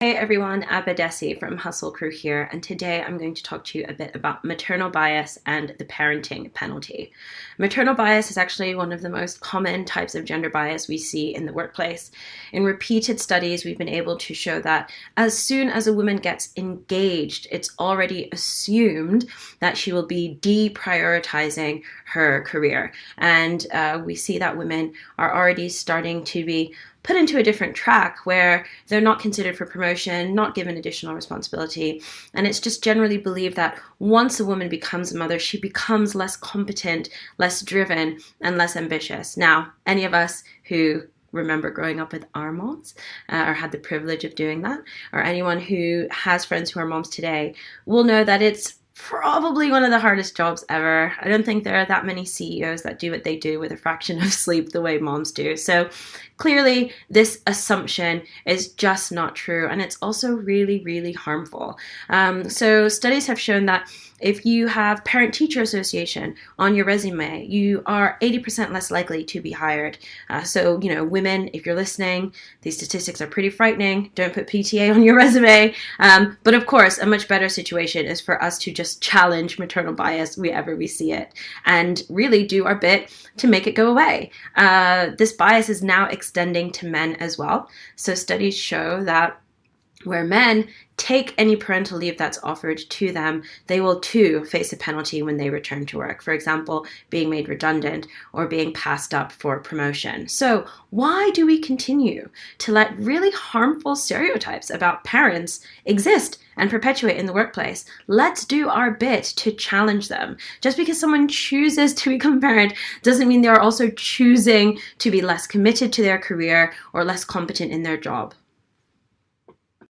Hey everyone, Abadesi from Hustle Crew here, and today I'm going to talk to you a bit about maternal bias and the parenting penalty. Maternal bias is actually one of the most common types of gender bias we see in the workplace. In repeated studies, we've been able to show that as soon as a woman gets engaged, it's already assumed that she will be deprioritizing her career. And we see that women are already starting to be put into a different track where they're not considered for promotion, not given additional responsibility. And it's just generally believed that once a woman becomes a mother, she becomes less competent, less driven, and less ambitious. Now, any of us who remember growing up with our moms or had the privilege of doing that, or anyone who has friends who are moms today will know that it's probably one of the hardest jobs ever. I don't think there are that many CEOs that do what they do with a fraction of sleep the way moms do. So clearly this assumption is just not true, and it's also really, really harmful. So studies have shown that if you have parent-teacher association on your resume, you are 80% less likely to be hired. So, women, if you're listening, these statistics are pretty frightening. Don't put PTA on your resume. But of course, a much better situation is for us to just challenge maternal bias wherever we see it and really do our bit to make it go away. This bias is now extending to men as well. So studies show that where men take any parental leave that's offered to them, they will too face a penalty when they return to work. For example, being made redundant or being passed up for promotion. So why do we continue to let really harmful stereotypes about parents exist and perpetuate in the workplace? Let's do our bit to challenge them. Just because someone chooses to become a parent doesn't mean they are also choosing to be less committed to their career or less competent in their job.